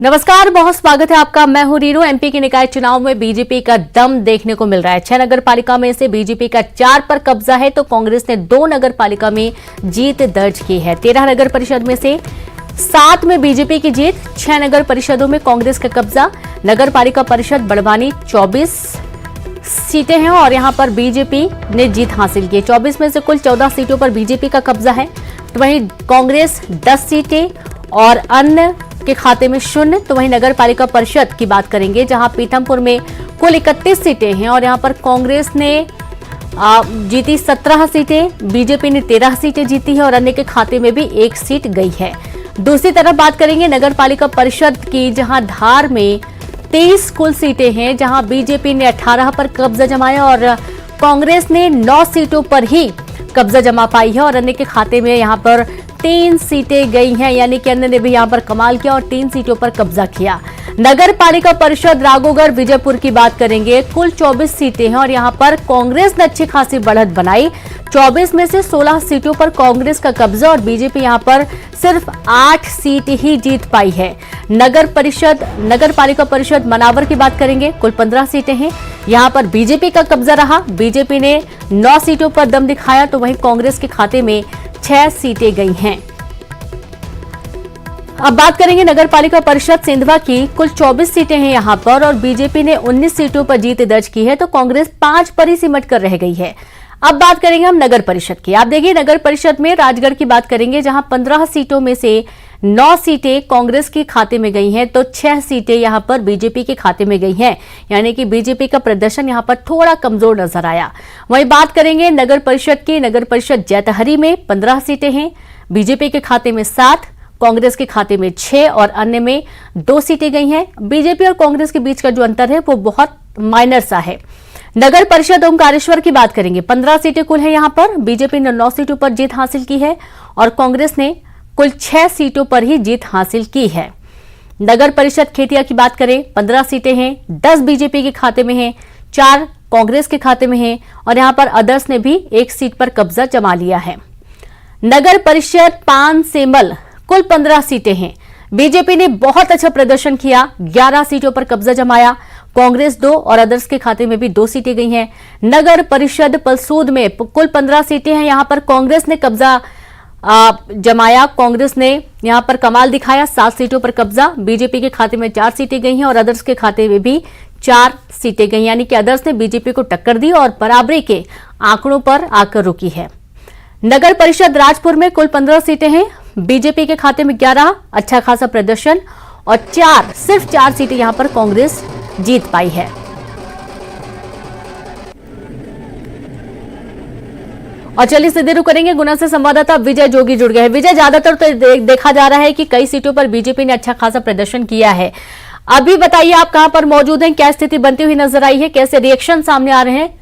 नमस्कार, बहुत स्वागत है आपका। मैं हूं रीरू। एमपी के निकाय चुनाव में बीजेपी का दम देखने को मिल रहा है। 6 नगर पालिका में से बीजेपी का 4 पर कब्जा है, तो कांग्रेस ने 2 नगर पालिका में जीत दर्ज की है। 13 नगर परिषद में से 7 में बीजेपी की जीत, 6 नगर परिषदों में कांग्रेस का कब्जा। नगर पालिका परिषद बड़वानी 24 सीटें हैं और यहां पर बीजेपी ने जीत हासिल की है। 24 में से कुल 14 सीटों पर बीजेपी का कब्जा है, तो वहीं कांग्रेस 10 सीटें और अन्य के खाते में 0। तो वहीं नगर पालिका परिषद की बात करेंगे, जहां पीथमपुर में कुल 31 सीटें हैं और यहां पर कांग्रेस ने जीती 17 सीटें, बीजेपी ने 13 सीटें जीती है और अन्य के खाते में भी 1 सीट गई है। दूसरी तरफ बात करेंगे नगर पालिका परिषद की, जहां धार में 23 कुल सीटें हैं, जहां बीजेपी ने 18 पर कब्जा जमाया और कांग्रेस ने 9 सीटों पर ही कब्जा जमा पाई है और अन्य के खाते में यहां पर 3 सीटें गई हैं, यानी कि अन्य ने भी यहां पर कमाल किया और 3 सीटों पर कब्जा किया। नगर पालिका परिषद राघोगढ़ विजयपुर की बात करेंगे, कुल 24 सीटें हैं और यहां पर कांग्रेस ने अच्छी खासी बढ़त बनाई। 24 में से 16 सीटों पर कांग्रेस का कब्जा और बीजेपी यहां पर सिर्फ 8 सीट ही जीत पाई है। नगर पालिका परिषद मनावर की बात करेंगे, कुल 15 सीटें हैं, यहां पर बीजेपी का कब्जा रहा। बीजेपी ने 9 सीटों पर दम दिखाया, तो वहीं कांग्रेस के खाते में 6 सीटें गई हैं। अब बात करेंगे नगर पालिका परिषद सिंधवा की, कुल 24 सीटें हैं यहां पर और बीजेपी ने 19 सीटों पर जीत दर्ज की है, तो कांग्रेस 5 पर ही सिमट कर रह गई है। अब बात करेंगे हम नगर परिषद की। आप देखिए, नगर परिषद में राजगढ़ की बात करेंगे, जहां 15 सीटों में से 9 सीटें कांग्रेस के खाते में गई हैं, तो 6 सीटें यहां पर बीजेपी के खाते में गई हैं, यानी कि बीजेपी का प्रदर्शन यहां पर थोड़ा कमजोर नजर आया। वहीं बात करेंगे नगर परिषद की, नगर परिषद जैतहरी में 15 सीटें हैं, बीजेपी के खाते में 7, कांग्रेस के खाते में 6 और अन्य में 2 सीटें गई हैं। बीजेपी और कांग्रेस के बीच का जो अंतर है वो बहुत माइनर सा है। नगर परिषद ओमकारेश्वर की बात करेंगे, 15 सीटें कुल है, यहां पर बीजेपी ने 9 सीटों पर जीत हासिल की है और कांग्रेस ने कुल 6 सीटों पर ही जीत हासिल की है। नगर परिषद खेतिया की बात करें, 15 सीटें हैं, 10 बीजेपी के खाते में हैं, 4 कांग्रेस के खाते में हैं और यहां पर अदर्स ने भी 1 सीट पर कब्जा जमा लिया है। नगर परिषद पान सेमल, कुल 15 सीटें हैं, बीजेपी ने बहुत अच्छा प्रदर्शन किया, 11 सीटों पर कब्जा जमाया, कांग्रेस 2 और अदर्स के खाते में भी 2 सीटें गई हैं। नगर परिषद पलसूद में कुल 15 सीटें हैं, यहां पर कांग्रेस ने कब्जा जमाया, कांग्रेस ने यहां पर कमाल दिखाया, 7 सीटों पर कब्जा, बीजेपी के खाते में 4 सीटें गई हैं और अदर्स के खाते में भी 4 सीटें गई, यानी कि अदर्स ने बीजेपी को टक्कर दी और बराबरी के आंकड़ों पर आकर रुकी है। नगर परिषद राजपुर में कुल 15 सीटें हैं, बीजेपी के खाते में 11, अच्छा खासा प्रदर्शन और सिर्फ 4 सीटें यहां पर कांग्रेस जीत पाई है। और चलिए सीधे रुक करेंगे, गुना से संवाददाता विजय जोगी जुड़ गए हैं। विजय, ज्यादातर तो देखा जा रहा है कि कई सीटों पर बीजेपी ने अच्छा खासा प्रदर्शन किया है। अभी बताइए, आप कहां पर मौजूद हैं, क्या स्थिति बनती हुई नजर आई है, कैसे रिएक्शन सामने आ रहे हैं?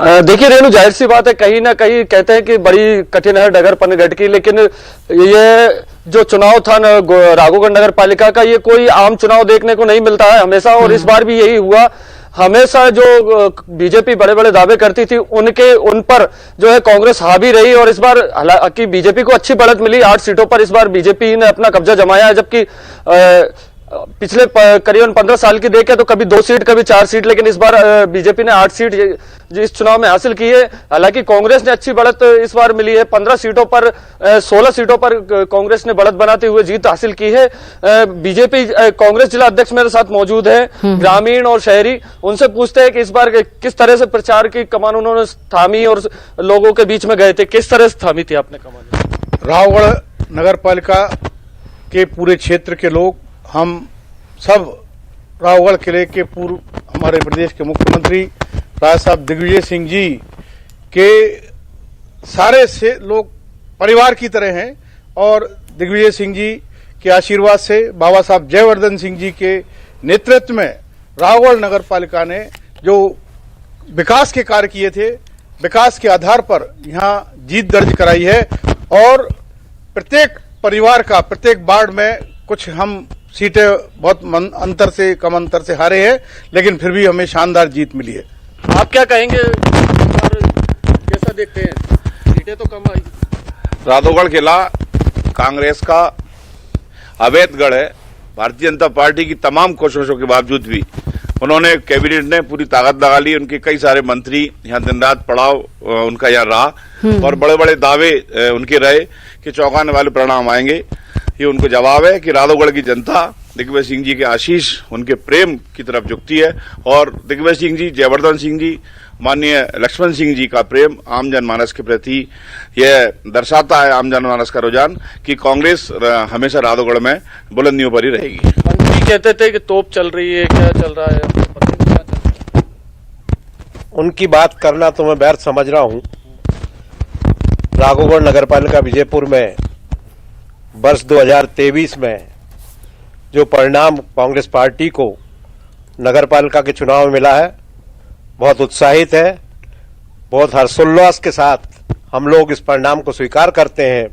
देखिए रेणु, जाहिर सी बात है, कहीं ना कहीं कहते हैं कि बड़ी कठिन है डगर पनघट की, लेकिन ये जो चुनाव था राघोगढ़ नगर पालिका का, ये कोई आम चुनाव देखने को नहीं मिलता है हमेशा, और इस बार भी यही हुआ। हमेशा जो बीजेपी बड़े बड़े दावे करती थी उन पर जो है कांग्रेस हावी रही और इस बार हालांकि बीजेपी को अच्छी बढ़त मिली, 8 सीटों पर इस बार बीजेपी ने अपना कब्जा जमाया है, जबकि पिछले करीबन 15 साल की देखें तो कभी 2 सीट कभी 4 सीट, लेकिन इस बार बीजेपी ने 8 सीट इस चुनाव में हासिल की है। हालांकि कांग्रेस ने अच्छी बढ़त इस बार मिली है, 15 सीटों पर 16 सीटों पर कांग्रेस ने बढ़त बनाते हुए जीत हासिल की है। बीजेपी कांग्रेस जिला अध्यक्ष मेरे साथ मौजूद है, ग्रामीण और शहरी, उनसे पूछते हैं कि इस बार किस तरह से प्रचार की कमान उन्होंने थामी और लोगों के बीच में गए थे, किस तरह से थामी थी आपने कमान? राघोगढ़ नगर पालिका के पूरे क्षेत्र के लोग, हम सब राघोगढ़ किले के पूर्व हमारे प्रदेश के मुख्यमंत्री राजा साहब दिग्विजय सिंह जी के सारे से लोग परिवार की तरह हैं और दिग्विजय सिंह जी के आशीर्वाद से, बाबा साहब जयवर्धन सिंह जी के नेतृत्व में राघोगढ़ नगर पालिका ने जो विकास के कार्य किए थे, विकास के आधार पर यहाँ जीत दर्ज कराई है और प्रत्येक परिवार का प्रत्येक वार्ड में कुछ हम सीटें बहुत कम अंतर से हारे हैं, लेकिन फिर भी हमें शानदार जीत मिली है। आप क्या कहेंगे, कैसा देखते हैं? सीटें तो कम आई। राधोगढ़ किला कांग्रेस का अवैध गढ़ है। भारतीय जनता पार्टी की तमाम कोशिशों के बावजूद भी उन्होंने कैबिनेट ने पूरी ताकत लगा ली। उनके कई सारे मंत्री यहाँ दिन रात पड़ाव उनका यहाँ रहा और बड़े बड़े दावे उनके रहे कि चौंकाने वाले परिणाम आएंगे। ये उनको जवाब है कि राधोगढ़ की जनता दिग्विजय सिंह जी के आशीष उनके प्रेम की तरफ झुकती है और दिग्विजय सिंह जी, जयवर्धन सिंह जी, माननीय लक्ष्मण सिंह जी का प्रेम आम जनमानस के प्रति यह दर्शाता है, आम जनमानस का रुझान, कि कांग्रेस हमेशा राधोगढ़ में बुलंदियों पर ही रहेगी। मंत्री कहते थे कि तोप चल रही है, क्या चल रहा है? उनकी बात करना तो मैं व्यर्थ समझ रहा हूं। राघोगढ़ नगरपालिका विजयपुर में वर्ष 2023 में जो परिणाम कांग्रेस पार्टी को नगरपालिका के चुनाव में मिला है, बहुत उत्साहित है। बहुत हर्षोल्लास के साथ हम लोग इस परिणाम को स्वीकार करते हैं।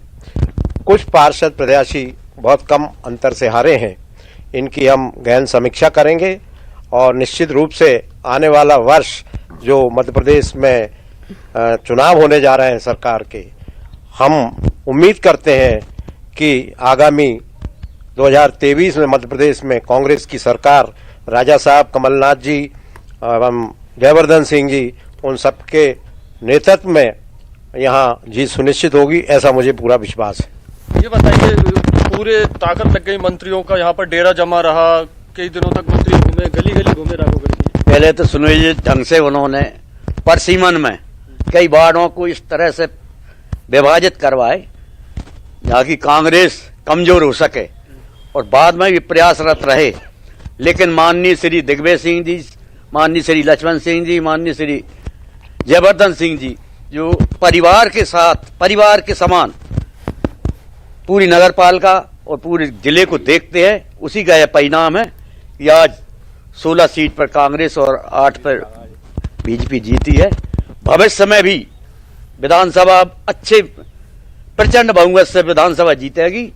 कुछ पार्षद प्रत्याशी बहुत कम अंतर से हारे हैं, इनकी हम गहन समीक्षा करेंगे और निश्चित रूप से आने वाला वर्ष जो मध्य प्रदेश में चुनाव होने जा रहे हैं सरकार के, हम उम्मीद करते हैं कि आगामी 2023 में मध्य प्रदेश में कांग्रेस की सरकार, राजा साहब, कमलनाथ जी एवं जयवर्धन सिंह जी, उन सबके नेतृत्व में यहाँ जीत सुनिश्चित होगी, ऐसा मुझे पूरा विश्वास है। ये बताइए, पूरे ताकत लग गई मंत्रियों का, यहाँ पर डेरा जमा रहा, कई दिनों तक मंत्री घूमे, गली गली घूमे राघोगढ़ की। पहले तो सुनियोजित ढंग से उन्होंने परसीमन में कई वार्डों को इस तरह से विभाजित करवाए जहाँ की कांग्रेस कमजोर हो सके और बाद में भी प्रयासरत रहे। लेकिन माननीय श्री दिग्विजय सिंह जी, माननीय श्री लक्ष्मण सिंह जी, माननीय श्री जयवर्धन सिंह जी, जो परिवार के साथ, परिवार के समान पूरी नगरपालिका और पूरे जिले को देखते हैं, उसी का यह परिणाम है कि आज 16 सीट पर कांग्रेस और 8 पर बीजेपी जीती है। भविष्य में भी विधानसभा अच्छे प्रचंड बहुमत से विधानसभा जीतेगी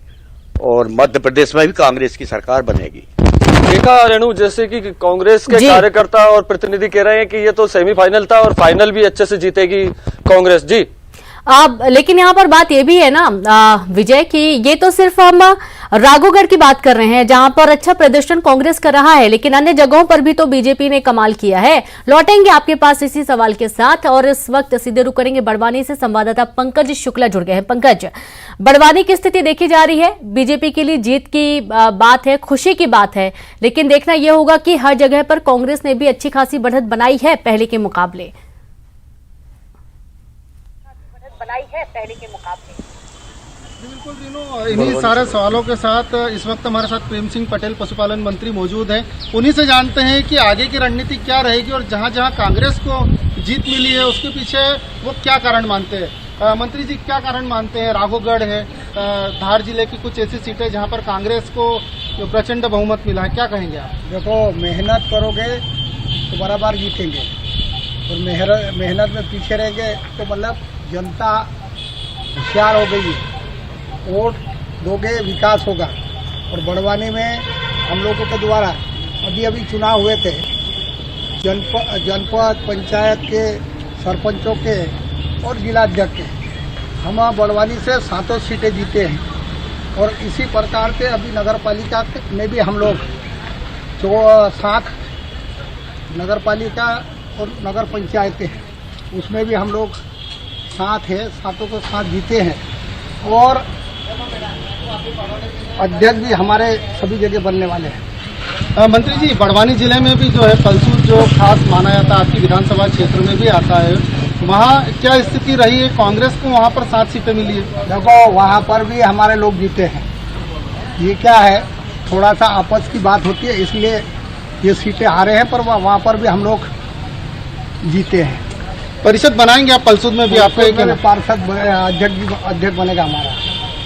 और मध्य प्रदेश में भी कांग्रेस की सरकार बनेगी। देखा रेणु, जैसे कि कांग्रेस के कार्यकर्ता और प्रतिनिधि कह रहे हैं कि ये तो सेमीफाइनल था और फाइनल भी अच्छे से जीतेगी कांग्रेस। जी लेकिन यहाँ पर बात ये भी है ना विजय, कि ये तो सिर्फ हम राघोगढ़ की बात कर रहे हैं जहां पर अच्छा प्रदर्शन कांग्रेस कर रहा है, लेकिन अन्य जगहों पर भी तो बीजेपी ने कमाल किया है। लौटेंगे आपके पास इसी सवाल के साथ और इस वक्त सीधे रुक करेंगे बड़वानी से। संवाददाता पंकज शुक्ला जुड़ गए हैं। पंकज, बड़वानी की स्थिति देखी जा रही है, बीजेपी के लिए जीत की बात है, खुशी की बात है, लेकिन देखना यह होगा कि हर जगह पर कांग्रेस ने भी अच्छी खासी बढ़त बनाई है पहले के मुकाबले। बिल्कुल रीनू, इन्हीं सारे सवालों के साथ इस वक्त हमारे साथ प्रेम सिंह पटेल पशुपालन मंत्री मौजूद हैं। उन्हीं से जानते हैं कि आगे की रणनीति क्या रहेगी और जहां जहां कांग्रेस को जीत मिली है उसके पीछे वो क्या कारण मानते हैं। मंत्री जी, क्या कारण मानते हैं? राघोगढ़ है, धार जिले की कुछ ऐसी सीटें जहां पर कांग्रेस को प्रचंड बहुमत मिला है, क्या कहेंगे आप? देखो, मेहनत करोगे तो बराबर जीतेंगे और मेहनत में पीछे रहेंगे तो मतलब जनता होशियार हो गई, वोट दोगे विकास होगा। और बड़वानी में हम लोगों के द्वारा अभी चुनाव हुए थे, जनपद पंचायत के सरपंचों के और जिलाध्यक्ष के, हम बड़वानी से 7 सीटें जीते हैं। और इसी प्रकार से अभी नगर पालिका में भी हम लोग जो 7 नगर पालिका और नगर पंचायतें हैं उसमें भी हम लोग 7 है, 7 को 7 जीते हैं। और अध्यक्ष भी हमारे सभी जगह बनने वाले हैं। मंत्री जी, बड़वानी जिले में भी जो है पलसूद जो खास माना जाता है, आपकी विधानसभा क्षेत्र में भी आता है, वहाँ क्या स्थिति रही है? कांग्रेस को वहाँ पर 7 सीटें मिली है। देखो, वहाँ पर भी हमारे लोग जीते हैं। ये क्या है, थोड़ा सा आपस की बात होती है, इसलिए ये सीटें हारे हैं, पर वहाँ पर भी हम लोग जीते हैं। परिषद बनाएंगे आप पलसूद में भी? आपका पार्षद अध्यक्ष बनेगा हमारा।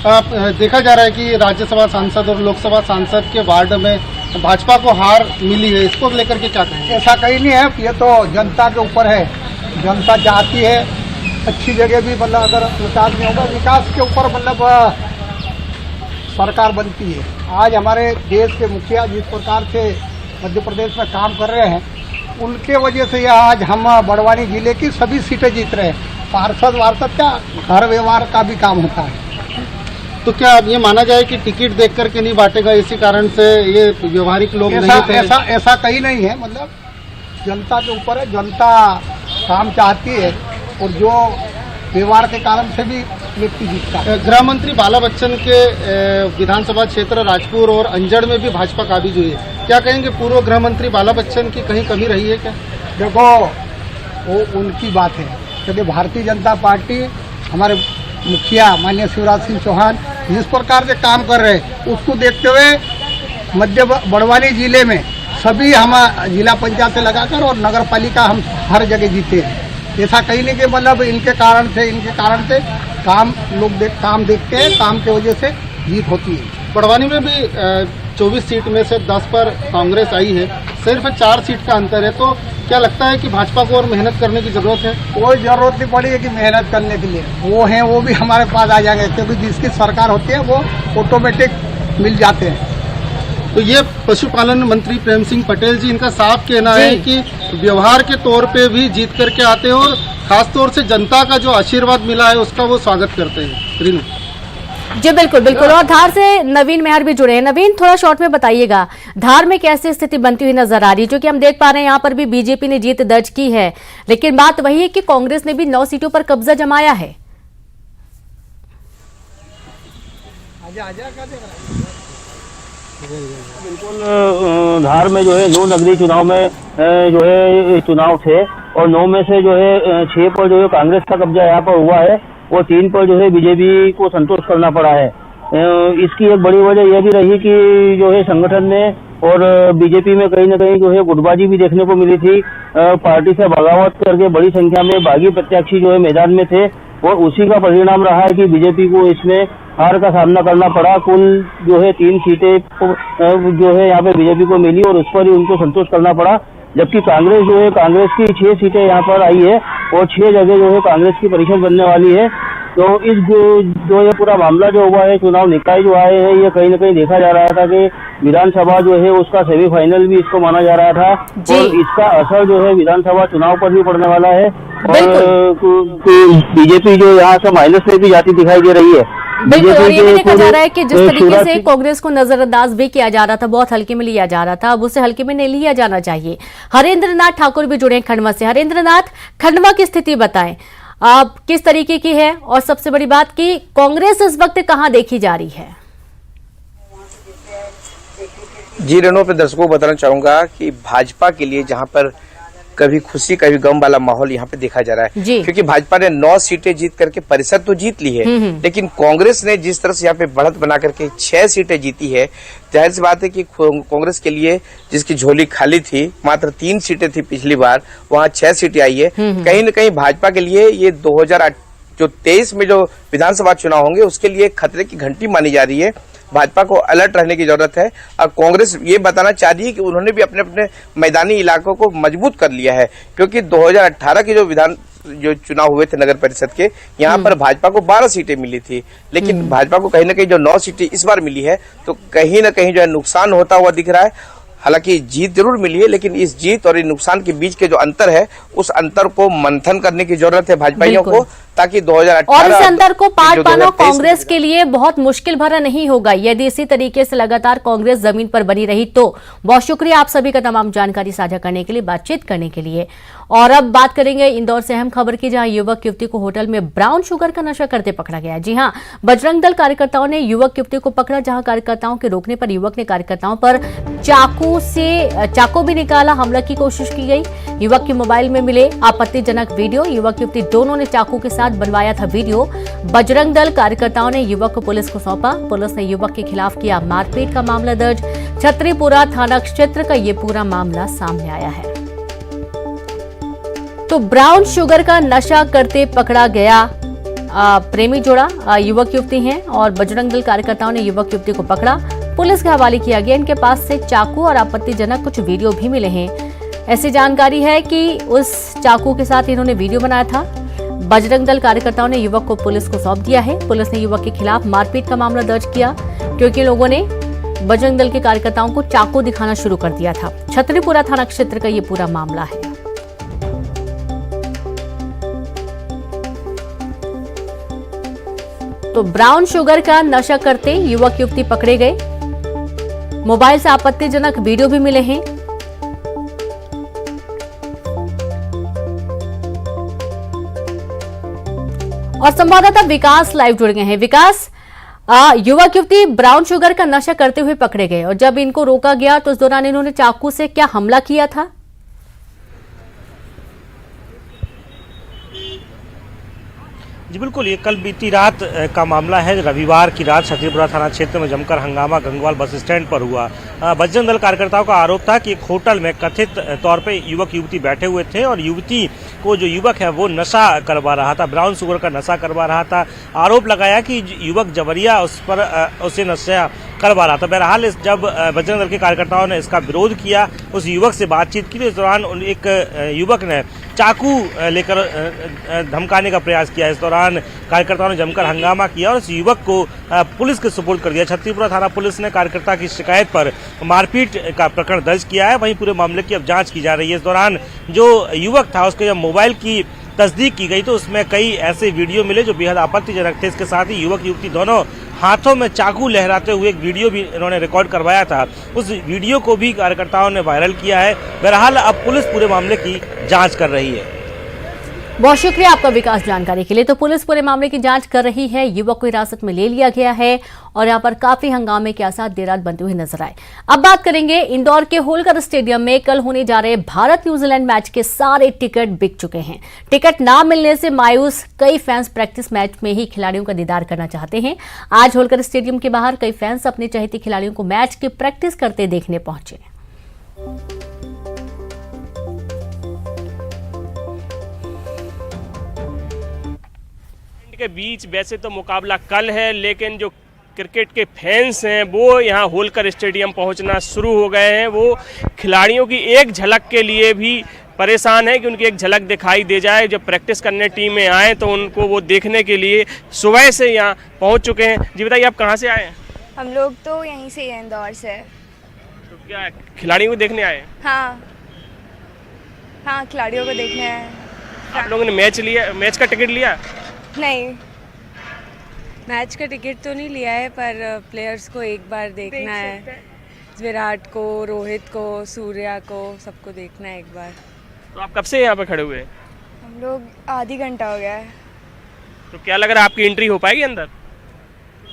आप देखा जा रहा है कि राज्यसभा सांसद और लोकसभा सांसद के वार्ड में भाजपा को हार मिली है, इसको लेकर के क्या कहेंगे? ऐसा कहीं नहीं है, ये तो जनता के ऊपर है। जनता चाहती है अच्छी जगह भी, मतलब अगर विकास नहीं होगा, विकास के ऊपर मतलब सरकार बनती है। आज हमारे देश के मुखिया जिस प्रकार से मध्य प्रदेश में काम कर रहे हैं, उनके वजह से आज हम बड़वानी जिले की सभी सीटें जीत रहे हैं। पार्षद वार्षद का हर व्यवहार का भी काम होता है। तो क्या अब ये माना जाए कि टिकट देख करके नहीं बांटेगा, इसी कारण से ये व्यवहारिक लोग नहीं थे? ऐसा कहीं नहीं है। मतलब जनता के ऊपर है, जनता काम चाहती है और जो व्यवहार के कारण से भी व्यक्ति जीतता है। गृह मंत्री बाला बच्चन के विधानसभा क्षेत्र राजपुर और अंजड़ में भी भाजपा काबिज हुई है। क्या कहेंगे, पूर्व गृह मंत्री बाला बच्चन की कहीं कमी रही है क्या? देखो, वो उनकी बात है, क्योंकि भारतीय जनता पार्टी हमारे मुखिया माननीय शिवराज सिंह चौहान जिस प्रकार से काम कर रहे हैं उसको देखते हुए मध्य बड़वानी जिले में सभी हम जिला पंचायत से लगाकर और नगर पालिका हम हर जगह जीते हैं। ऐसा कहीं नहीं कि मतलब इनके कारण से काम देखते हैं, काम की वजह से जीत होती है। बड़वानी में भी 24 सीट में से 10 पर कांग्रेस आई है, सिर्फ 4 सीट का अंतर है। तो क्या लगता है कि भाजपा को और मेहनत करने की जरूरत है? कोई जरूरत नहीं पड़ी है कि मेहनत करने के लिए, वो भी हमारे पास आ जाएंगे, क्योंकि जिसकी सरकार होती है वो ऑटोमेटिक मिल जाते हैं। तो ये पशुपालन मंत्री प्रेम सिंह पटेल जी, इनका साफ कहना है कि व्यवहार के तौर पे भी जीत करके आते हैं और खासतौर से जनता का जो आशीर्वाद मिला है उसका वो स्वागत करते हैं। रीनू जी बिल्कुल बिल्कुल। और धार से नवीन मेहर भी जुड़े हैं। नवीन, थोड़ा शॉर्ट में बताइएगा, धार में कैसी स्थिति बनती हुई नजर आ रही है? जो कि हम देख पा रहे हैं यहाँ पर भी बीजेपी ने जीत दर्ज की है, लेकिन बात वही है कि कांग्रेस ने भी 9 सीटों पर कब्जा जमाया है। बिल्कुल, धार में जो है 9 नगरीय चुनाव में जो है चुनाव थे और 9 में से जो है 6 पर जो है कांग्रेस का कब्जा यहाँ पर हुआ है और 3 पर जो है बीजेपी को संतोष करना पड़ा है। इसकी एक बड़ी वजह यह भी रही कि जो है संगठन ने और बीजेपी में कहीं न कहीं जो है गुटबाजी भी देखने को मिली थी। पार्टी से बगावत करके बड़ी संख्या में बागी प्रत्याशी जो है मैदान में थे और उसी का परिणाम रहा है कि बीजेपी को इसमें हार का सामना करना पड़ा। कुल जो है 3 सीटें जो है यहाँ पे बीजेपी को मिली और उस पर ही उनको संतोष करना पड़ा, जबकि कांग्रेस की 6 सीटें यहाँ पर आई है और 6 जगह जो है कांग्रेस की परिषद बनने वाली है। तो इस जो ये पूरा मामला जो हुआ है, चुनाव निकाय जो आए हैं, ये कहीं न कहीं देखा जा रहा था कि विधानसभा जो है उसका सेमीफाइनल भी इसको माना जा रहा था और इसका असर जो है विधानसभा चुनाव पर भी पड़ने वाला है और बीजेपी जो यहाँ से माइनस में भी जाती दिखाई दे रही है। बिल्कुल, और ये भी देखा जा रहा है कि जिस तरीके से कांग्रेस को नजरअंदाज भी किया जा रहा था, बहुत हल्के में लिया जा रहा था, अब उसे हल्के में नहीं लिया जाना चाहिए। हरेंद्र नाथ ठाकुर भी जुड़े हैं खंडवा से। हरेंद्र नाथ, खंडवा की स्थिति बताएं, आप किस तरीके की है और सबसे बड़ी बात कि कांग्रेस इस वक्त कहां देखी जा रही है? जी रेणु, पे दर्शकों को बताना चाहूंगा कि भाजपा के लिए जहां पर कभी खुशी कभी गम वाला माहौल यहाँ पे देखा जा रहा है, क्योंकि भाजपा ने 9 सीटें जीत करके परिषद तो जीत ली है, लेकिन कांग्रेस ने जिस तरह से यहाँ पे बढ़त बना करके 6 सीटें जीती है, जाहिर सी बात है कि कांग्रेस के लिए जिसकी झोली खाली थी, मात्र 3 सीटें थी पिछली बार, वहाँ 6 सीटें आई है। कहीं न कहीं भाजपा के लिए ये 2023 में जो विधानसभा चुनाव होंगे उसके लिए खतरे की घंटी मानी जा रही है। भाजपा को अलर्ट रहने की जरूरत है और कांग्रेस ये बताना चाह रही है कि उन्होंने भी अपने अपने मैदानी इलाकों को मजबूत कर लिया है, क्योंकि 2018 के जो चुनाव हुए थे नगर परिषद के, यहाँ पर भाजपा को 12 सीटें मिली थी, लेकिन भाजपा को कहीं न कहीं जो 9 सीटें इस बार मिली है तो कहीं न कहीं जो है नुकसान होता हुआ दिख रहा है। हालांकि जीत जरूर मिली है, लेकिन इस जीत और इस नुकसान के बीच के जो अंतर है, उस अंतर को मंथन करने की जरूरत है भाजपाइयों को, ताकि 2018 और इस अंतर को पार पाना कांग्रेस के लिए बहुत मुश्किल भरा नहीं होगा यदि इसी तरीके से लगातार कांग्रेस जमीन पर बनी रही तो। बहुत शुक्रिया आप सभी का तमाम जानकारी साझा करने के लिए, बातचीत करने के लिए। और अब बात करेंगे इंदौर से अहम खबर की, जहां युवक युवती को होटल में ब्राउन शुगर का नशा करते पकड़ा गया। जी हां, बजरंग दल कार्यकर्ताओं ने युवक युवती को पकड़ा, जहां कार्यकर्ताओं के रोकने पर युवक ने कार्यकर्ताओं पर चाकू भी निकाला, हमला की कोशिश की गई। युवक के मोबाइल में मिले आपत्तिजनक वीडियो, युवक युवती दोनों ने चाकू के साथ बनवाया था वीडियो। बजरंग दल कार्यकर्ताओं ने युवक को पुलिस को सौंपा। पुलिस ने युवक के खिलाफ किया मारपीट का मामला दर्ज। छतरीपुरा थाना क्षेत्र का ये पूरा मामला सामने आया है। तो ब्राउन शुगर का नशा करते पकड़ा गया प्रेमी जोड़ा, युवक युवती हैं और बजरंग दल कार्यकर्ताओं ने युवक युवती को पकड़ा, पुलिस के हवाले किया गया। इनके पास से चाकू और आपत्तिजनक कुछ वीडियो भी मिले हैं। ऐसी जानकारी है कि उस चाकू के साथ इन्होंने वीडियो बनाया था। बजरंग दल कार्यकर्ताओं ने युवक को पुलिस को सौंप दिया है। पुलिस ने युवक के खिलाफ मारपीट का मामला दर्ज किया, क्योंकि लोगों ने बजरंग दल के कार्यकर्ताओं को चाकू दिखाना शुरू कर दिया था। छतरीपुरा थाना क्षेत्र का ये पूरा मामला है। तो ब्राउन शुगर का नशा करते युवक युवती पकड़े गए। मोबाइल से आपत्तिजनक वीडियो भी मिले हैं। और संवाददाता विकास लाइव जुड़ गए हैं। विकास, युवक युवती ब्राउन शुगर का नशा करते हुए पकड़े गए और जब इनको रोका गया तो उस दौरान इन्होंने चाकू से क्या हमला किया था? जी बिल्कुल, ये कल बीती रात का मामला है। रविवार की रात छतरीपुरा थाना क्षेत्र में जमकर हंगामा गंगवाल बस स्टैंड पर हुआ। बजरंग दल कार्यकर्ताओं का आरोप था कि एक होटल में कथित तौर पे युवक युवती बैठे हुए थे और युवती को जो युवक है वो नशा करवा रहा था, ब्राउन शुगर का नशा करवा रहा था। आरोप लगाया कि युवक जबरिया उसे नशा करवा रहा था। बहरहाल जब बजरंग दल के कार्यकर्ताओं ने इसका विरोध किया, उस युवक से बातचीत की, तो इस दौरान एक युवक ने चाकू लेकर धमकाने का प्रयास किया। इस दौरान कार्यकर्ताओं ने जमकर हंगामा किया और इस युवक को पुलिस के सुपुर्द कर दिया। छतरीपुरा थाना पुलिस ने कार्यकर्ता की शिकायत पर मारपीट का प्रकरण दर्ज किया है। वहीं पूरे मामले की अब जांच की जा रही है। इस दौरान जो युवक था उसके जब मोबाइल की तस्दीक की गई तो उसमें कई ऐसे वीडियो मिले जो बेहद आपत्तिजनक थे। इसके साथ ही युवक युवती दोनों हाथों में चाकू लहराते हुए एक वीडियो भी इन्होंने रिकॉर्ड करवाया था। उस वीडियो को भी कार्यकर्ताओं ने वायरल किया है। बहरहाल अब पुलिस पूरे मामले की जांच कर रही है। बहुत शुक्रिया आपका विकास जानकारी के लिए। तो पुलिस पूरे मामले की जांच कर रही है। युवक को हिरासत में ले लिया गया है और यहाँ पर काफी हंगामे के आसार देर रात बनते हुए नजर आए। अब बात करेंगे इंदौर के होलकर स्टेडियम में कल होने जा रहे भारत न्यूजीलैंड मैच के सारे टिकट बिक चुके हैं। टिकट ना मिलने से मायूस कई फैंस प्रैक्टिस मैच में ही खिलाड़ियों का दीदार करना चाहते हैं। आज होलकर स्टेडियम के बाहर कई फैंस अपने चहेते खिलाड़ियों को मैच की प्रैक्टिस करते देखने पहुंचे। के बीच वैसे तो मुकाबला कल है, लेकिन जो क्रिकेट के फैंस हैं वो यहाँ होलकर स्टेडियम पहुँचना शुरू हो गए हैं। वो खिलाड़ियों की एक झलक के लिए भी परेशान है कि उनकी एक झलक दिखाई दे जाए। जब प्रैक्टिस करने टीम में आए तो उनको वो देखने के लिए सुबह से यहाँ पहुँच चुके हैं। जी बताइए, आप कहाँ से आए हैं? हम लोग तो यहीं से हैं, इंदौर से। तो क्या खिलाड़ियों को देखने आए? हाँ, खिलाड़ियों को देखने आए। आप लोगों ने मैच का टिकट लिया? नहीं, मैच का टिकट तो नहीं लिया है, पर प्लेयर्स को एक बार देखना है। विराट को, रोहित को, सूर्या को, सबको देखना है एक बार। तो आप कब से यहाँ पे खड़े हुए हैं? हम लोग आधी घंटा हो गया है। तो क्या लग रहा है आपकी एंट्री हो पाएगी अंदर?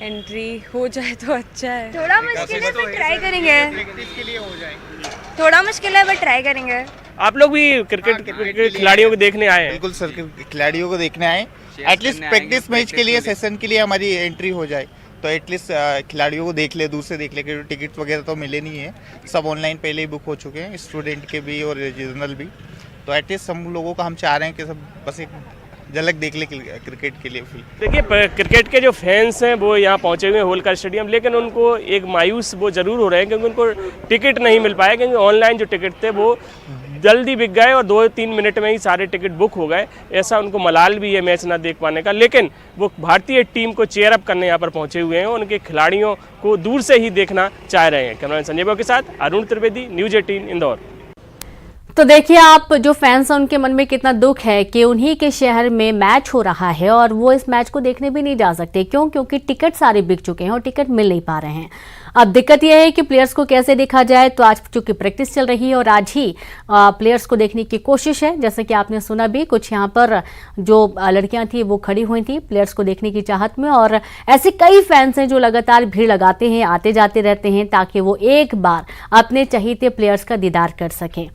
एंट्री हो जाए तो अच्छा है। थोड़ा मुश्किल है पर ट्राई करेंगे। प्रैक्टिस के लिए हो जाएगी। थोड़ा मुश्किल है पर ट्राई करेंगे। आप लोग भी क्रिकेट खिलाड़ियों को देखने आए हैं? बिल्कुल सर, खिलाड़ियों को देखने आए। एटलीस्ट प्रैक्टिस मैच के लिए, सेशन के लिए हमारी एंट्री हो जाए तो एटलीस्ट खिलाड़ियों को देख ले, दूर से देख ले, क्योंकि टिकट वगैरह तो मिले नहीं है। सब ऑनलाइन पहले ही बुक हो चुके हैं, स्टूडेंट के भी और रीजनल भी। तो एटलीस्ट हम लोगों का हम चाह रहे हैं कि सब बस एक झलक देख ले क्रिकेट के लिए। देखिए, क्रिकेट के जो फैंस हैं वो यहाँ पहुँचे हुए हैं होलकर स्टेडियम, लेकिन उनको एक मायूस वो जरूर हो रहे हैं क्योंकि उनको टिकट नहीं मिल पाया, क्योंकि ऑनलाइन जो टिकट थे वो जल्दी बिक गए और 2-3 मिनट में ही सारे टिकट बुक हो गए। ऐसा उनको मलाल भी है मैच ना देख पाने का, लेकिन वो भारतीय टीम को चेयर अप करने यहाँ पर पहुँचे हुए हैं। उनके खिलाड़ियों को दूर से ही देखना चाह रहे हैं। कैमरामैन संजय बाबू के साथ अरुण त्रिवेदी, न्यूज़ 18 इंदौर। तो देखिए आप, जो फैंस हैं उनके मन में कितना दुख है कि उन्हीं के शहर में मैच हो रहा है और वो इस मैच को देखने भी नहीं जा सकते। क्यों? क्योंकि टिकट सारे बिक चुके हैं और टिकट मिल नहीं पा रहे हैं। अब दिक्कत यह है कि प्लेयर्स को कैसे देखा जाए। तो आज चूंकि प्रैक्टिस चल रही है और आज ही प्लेयर्स को देखने की कोशिश है। जैसे कि आपने सुना भी, कुछ यहाँ पर जो लड़कियां थी वो खड़ी हुई थी प्लेयर्स को देखने की चाहत में, और ऐसे कई फैंस हैं जो लगातार भीड़ लगाते हैं, आते जाते रहते हैं ताकि वो एक बार अपने चहेते प्लेयर्स का दीदार कर सकें।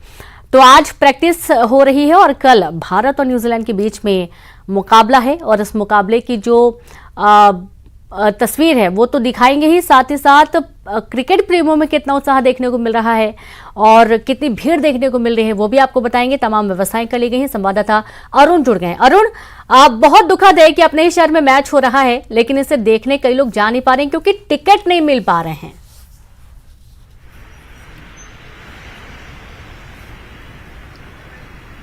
तो आज प्रैक्टिस हो रही है और कल भारत और न्यूजीलैंड के बीच में मुकाबला है और इस मुकाबले की जो तस्वीर है वो तो दिखाएंगे ही, साथ ही साथ क्रिकेट प्रेमियों में कितना उत्साह देखने को मिल रहा है और कितनी भीड़ देखने को मिल रही है वो भी आपको बताएंगे। तमाम व्यवस्थाएं कर ली गई हैं। संवाददाता अरुण जुड़ गए हैं। अरुण, बहुत दुखद है कि अपने ही शहर में मैच हो रहा है लेकिन इसे देखने कई लोग जा नहीं पा रहे हैं क्योंकि टिकट नहीं मिल पा रहे हैं।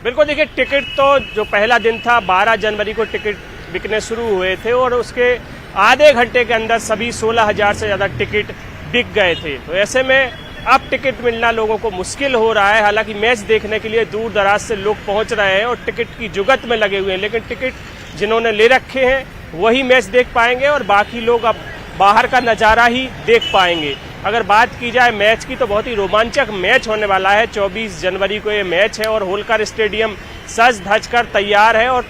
बिल्कुल, देखिए टिकट तो जो पहला दिन था 12 जनवरी को टिकट बिकने शुरू हुए थे और उसके आधे घंटे के अंदर सभी 16,000 से ज़्यादा टिकट बिक गए थे। तो ऐसे में अब टिकट मिलना लोगों को मुश्किल हो रहा है। हालांकि मैच देखने के लिए दूर दराज से लोग पहुंच रहे हैं और टिकट की जुगत में लगे हुए हैं, लेकिन टिकट जिन्होंने ले रखे हैं वही मैच देख पाएंगे और बाकी लोग अब बाहर का नज़ारा ही देख पाएंगे। अगर बात की जाए मैच की तो बहुत ही रोमांचक मैच होने वाला है। 24 जनवरी को ये मैच है और होलकर स्टेडियम सज धज कर तैयार है और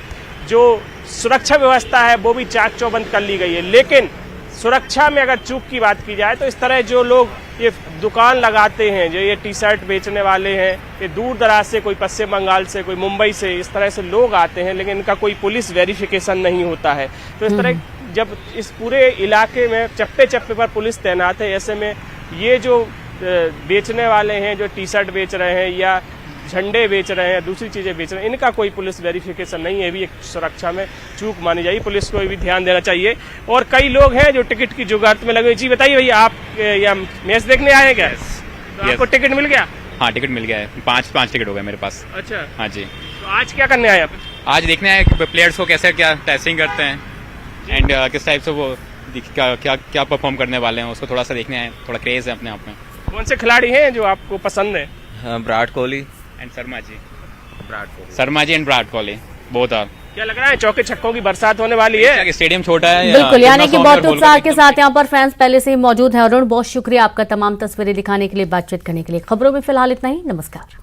जो सुरक्षा व्यवस्था है वो भी चाक चौबंद कर ली गई है। लेकिन सुरक्षा में अगर चूक की बात की जाए तो इस तरह जो लोग ये दुकान लगाते हैं, जो ये टी शर्ट बेचने वाले हैं, ये दूर दराज से, कोई पश्चिम बंगाल से, कोई मुंबई से, इस तरह से लोग आते हैं, लेकिन इनका कोई पुलिस वेरिफिकेशन नहीं होता है। तो इस तरह जब इस पूरे इलाके में चप्पे चप्पे पर पुलिस तैनात है, ऐसे में ये जो बेचने वाले हैं, जो टी शर्ट बेच रहे हैं या झंडे बेच रहे हैं, दूसरी चीज़ें बेच रहे हैं, इनका कोई पुलिस वेरिफिकेशन नहीं है, भी एक सुरक्षा में चूक मानी जाएगी। पुलिस को भी ध्यान देना चाहिए। और कई लोग हैं जो टिकट की जुगाड़ में लगे। जी बताइए भैया, आप या मैच देखने आए हैं क्या? तो आपको टिकट मिल गया? हाँ, टिकट मिल गया है। पांच टिकट हो गए मेरे पास। अच्छा, हाँ जी। तो आज क्या करने आए आप? आज देखने आए कि प्लेयर्स को कैसे क्या टेस्टिंग करते हैं एंड किस टाइप से वो क्या परफॉर्म करने वाले हैं, उसको थोड़ा सा देखने आए। थोड़ा क्रेज है अपने आप में। कौन से खिलाड़ी हैं जो आपको पसंद है? विराट कोहली एंड शर्मा जी। शर्मा जी एंड विराट कोहली बहुत। क्या लग रहा है, चौके छक्कों की बरसात होने वाली है? स्टेडियम छोटा है। बिल्कुल, यानी कि बहुत उत्साह के साथ यहाँ पर फैंस पहले से ही मौजूद है। अरुण, बहुत शुक्रिया आपका तमाम तस्वीरें दिखाने के लिए, बातचीत करने के लिए। खबरों में फिलहाल इतना ही। नमस्कार।